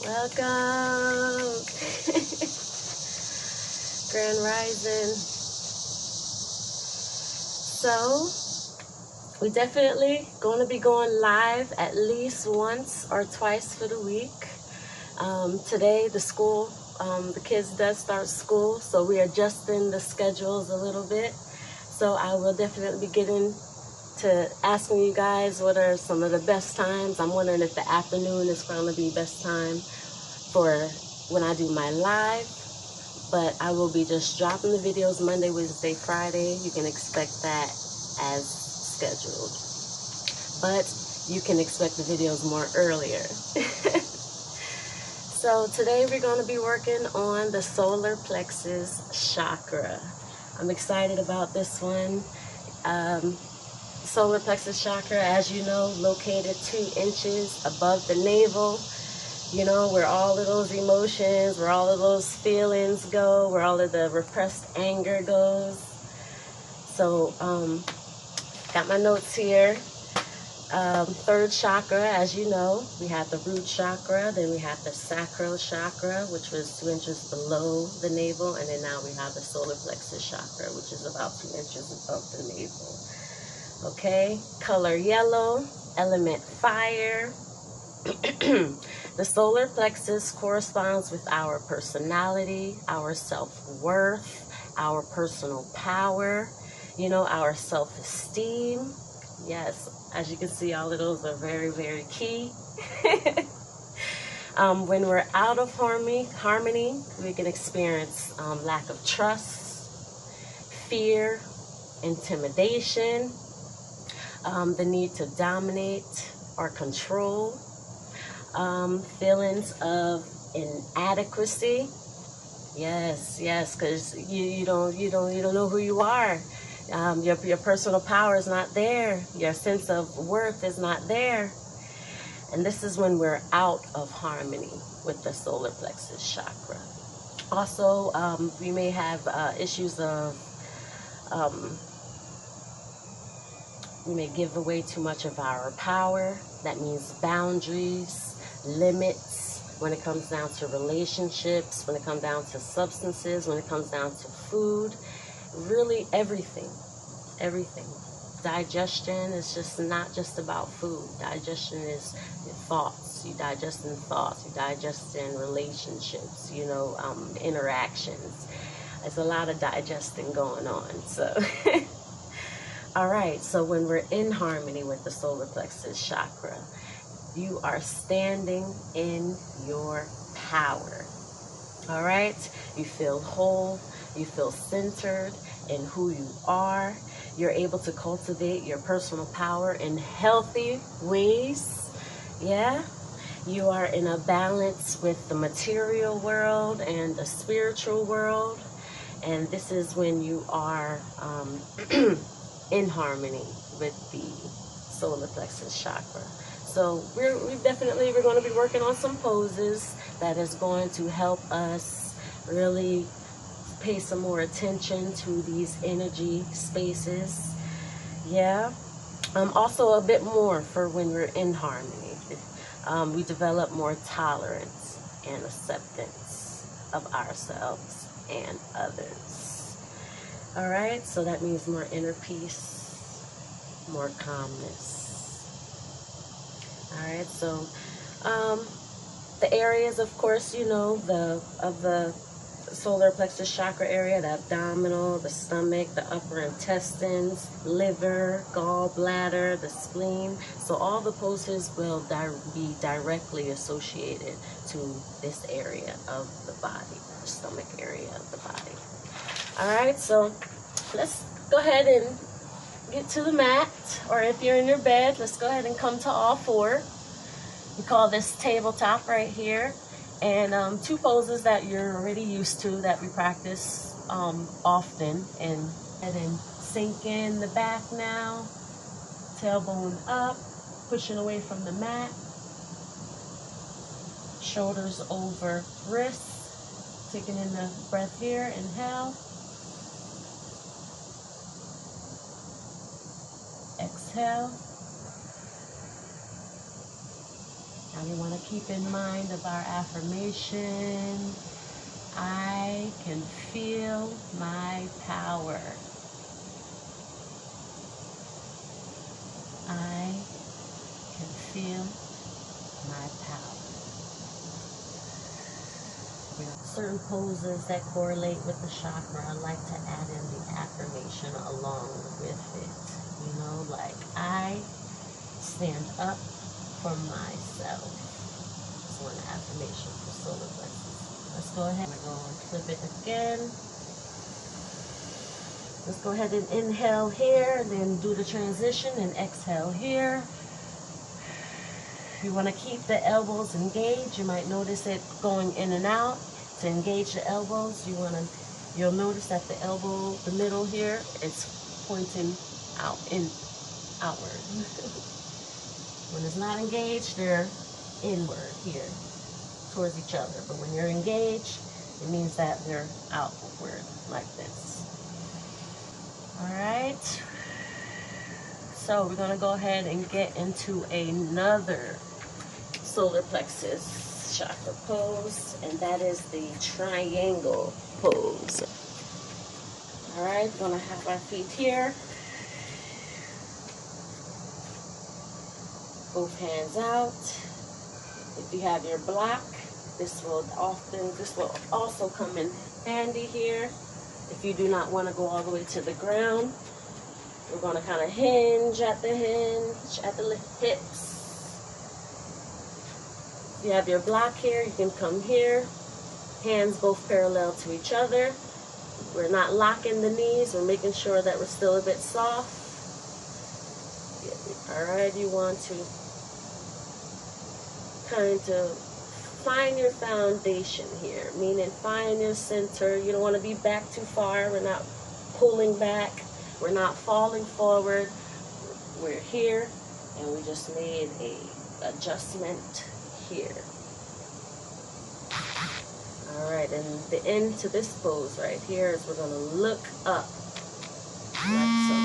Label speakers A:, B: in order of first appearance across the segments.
A: Welcome. Grand Rising. So, we definitely going to be going live at least once or twice for the week. Today, the kids does start school, so we are adjusting the schedules a little bit. So I will definitely be getting to asking you guys what are some of the best times. I'm wondering if the afternoon is going to be best time for when I do my live. But I will be just dropping the videos Monday, Wednesday, Friday. You can expect that as scheduled. But you can expect the videos more earlier. So today we're going to be working on the solar plexus chakra. I'm excited about this one. Solar plexus chakra, as you know, located 2 inches above the navel. You know, where all of those emotions, where all of those feelings go, where all of the repressed anger goes. So, got my notes here. 3rd chakra, as you know, we have the root chakra, then we have the sacral chakra, which was 2 inches below the navel, and then now we have the solar plexus chakra, which is about 2 inches above the navel. Okay, color yellow, element fire. The solar plexus corresponds with our personality, our self-worth, our personal power, you know, our self-esteem. Yes, as you can see, all of those are very, very key. When we're out of harmony, we can experience lack of trust, fear, intimidation, the need to dominate or control, feelings of inadequacy. Yes, because you don't know who you are. Your personal power is not there. Your sense of worth is not there. And this is when we're out of harmony with the solar plexus chakra. Also, we may have issues of, we may give away too much of our power. That means boundaries, limits, when it comes down to relationships, when it comes down to substances, when it comes down to food, really everything. Digestion is just not just about food. Digestion is your thoughts. You digest in thoughts. You digest in relationships, you know, interactions. There's a lot of digesting going on. So, all right. So when we're in harmony with the solar plexus chakra, you are standing in your power. All right? You feel whole. You feel centered in who you are. You're able to cultivate your personal power in healthy ways. Yeah? You are in a balance with the material world and the spiritual world. And this is when you are in harmony with the solar plexus chakra. So we're going to be working on some poses that is going to help us really pay some more attention to these energy spaces. Yeah. Also a bit more for when we're in harmony. We develop more tolerance and acceptance of ourselves and others. All right. So that means more inner peace, more calmness. All right, so the areas, of course, you know, the solar plexus chakra area, the abdominal, the stomach, the upper intestines, liver, gall, bladder, the spleen. So all the poses will be directly associated to this area of the body, the stomach area of the body. All right, so let's go ahead and get to the mat, or if you're in your bed, let's go ahead and come to all 4. We call this tabletop right here. And 2 poses that you're already used to that we practice often. And sink in the back now, tailbone up, pushing away from the mat, shoulders over wrists, taking in the breath here, inhale. Exhale. Now we want to keep in mind of our affirmation. I can feel my power. I can feel my power. Certain poses that correlate with the chakra, I like to add in the affirmation along with it. You know, like I stand up for myself. That's one affirmation for solar plexus. Let's go ahead and go and flip it again. Let's go ahead and inhale here, and then do the transition and exhale here. You want to keep the elbows engaged. You might notice it going in and out. To engage the elbows, you'll notice that the elbow, the middle here, is pointing outward. When it's not engaged, they're inward here, towards each other. But when you're engaged, it means that they're outward, like this. All right. So we're going to go ahead and get into another solar plexus chakra pose, and that is the triangle pose. All right, we're going to have our feet here. Both hands out. If you have your block, this will also come in handy here. If you do not want to go all the way to the ground, we're going to kind of hinge at the hips. If you have your block here, you can come here. Hands both parallel to each other. We're not locking the knees. We're making sure that we're still a bit soft. All right, you want to kind of find your foundation here, meaning find your center. You don't want to be back too far. We're not pulling back. We're not falling forward. We're here, and we just made a adjustment here. All right, and the end to this pose right here is we're going to look up like so.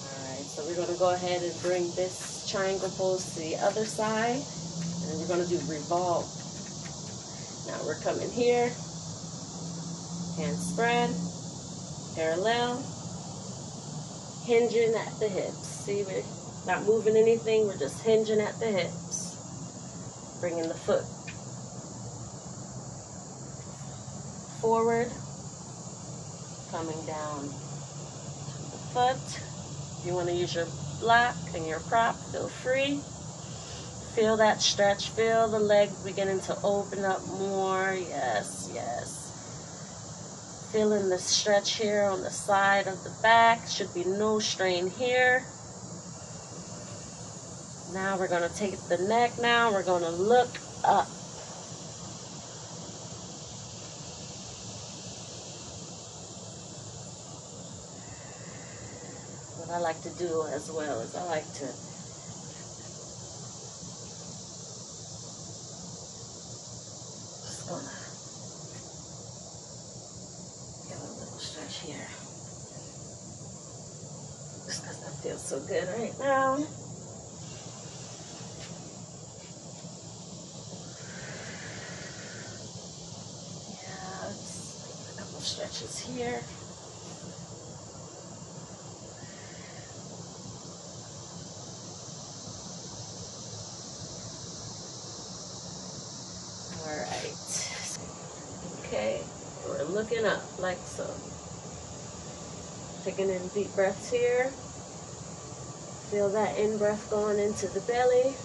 A: Alright, so we're going to go ahead and bring this triangle pose to the other side, and then we're going to do revolve. Now we're coming here, hands spread, parallel, hinging at the hips. See, we're not moving anything, we're just hinging at the hips. Bringing the foot forward, coming down to the foot. If you want to use your block and your prop, feel free. Feel that stretch. Feel the leg beginning to open up more. Yes, yes. Feeling the stretch here on the side of the back. Should be no strain here. Now we're going to take the neck now. We're going to look up. What I like to do as well is I like to just gonna give a little stretch here. Just because that feels so good right now. Yeah, just a couple stretches here. Okay, we're looking up like so. Taking in deep breaths here. Feel that in-breath going into the belly.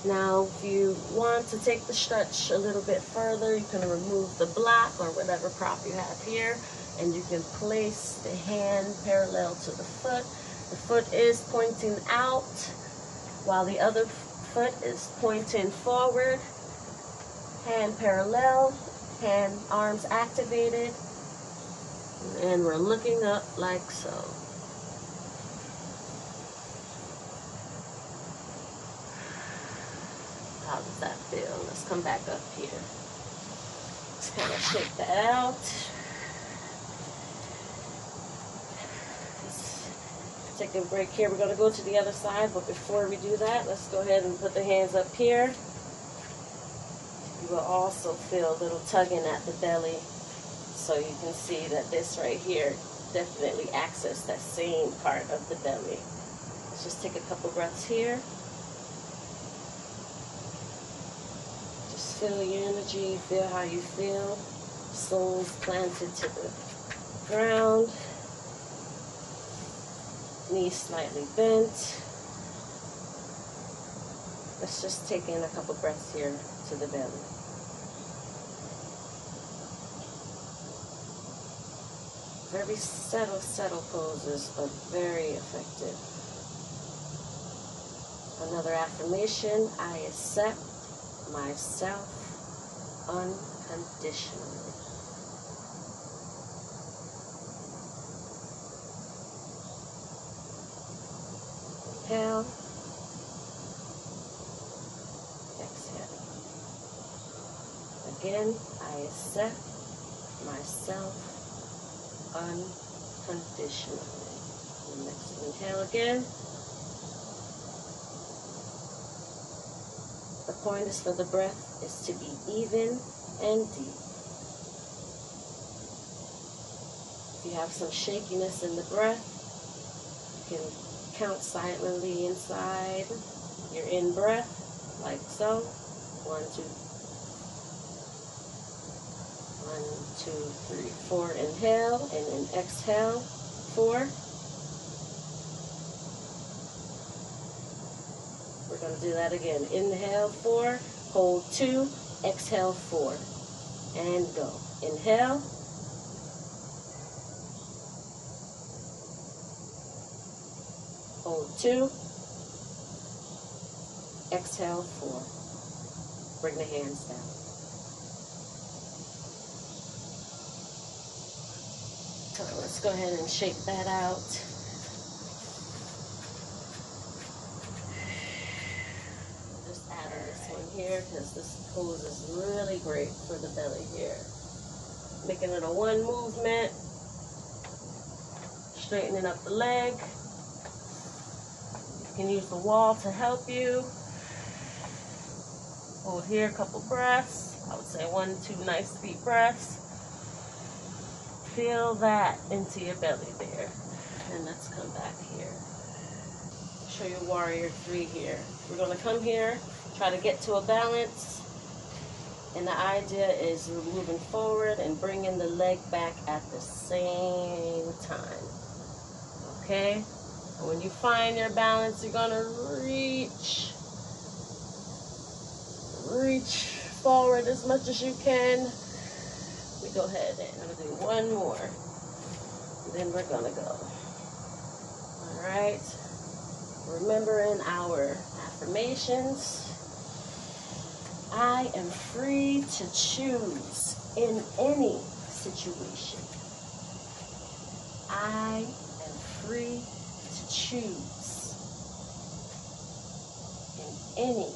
A: Now, if you want to take the stretch a little bit further, you can remove the block or whatever prop you have here, and you can place the hand parallel to the foot. The foot is pointing out while the other foot is pointing forward. Hand parallel, arms activated, and we're looking up like so. How does that feel? Let's come back up here. Let's kind of shake that out. Take a break here. We're going to go to the other side, but before we do that, let's go ahead and put the hands up here. You will also feel a little tugging at the belly, so you can see that this right here definitely access that same part of the belly. Let's just take a couple breaths here. Just feel your energy, feel how you feel. Soles planted to the ground. Knees slightly bent. Let's just take in a couple breaths here to the belly. Very subtle poses, but very effective. Another affirmation: I accept myself unconditionally. Inhale. Exhale. Again, I accept myself unconditionally. And next, inhale again. The point is for the breath is to be even and deep. If you have some shakiness in the breath, you can count silently inside your in-breath, like so. 1, 2, 3, 4. Inhale, and then exhale, 4. We're going to do that again. Inhale, 4. Hold 2. Exhale, 4. And go. Inhale. Hold 2. Exhale, 4. Bring the hands down. So let's go ahead and shake that out. Just adding this one here because this pose is really great for the belly here. Making it a one movement. Straightening up the leg. You can use the wall to help you. Hold here, a couple breaths. I would say 1, 2 nice deep breaths. Feel that into your belly there. And let's come back here. Show you warrior 3 here. We're going to come here, try to get to a balance. And the idea is we're moving forward and bringing the leg back at the same time. Okay? And when you find your balance, you're going to reach forward as much as you can. We go ahead and I'm going to do one more. And then we're going to go. All right. Remembering our affirmations. I am free to choose in any situation. I am free to choose in any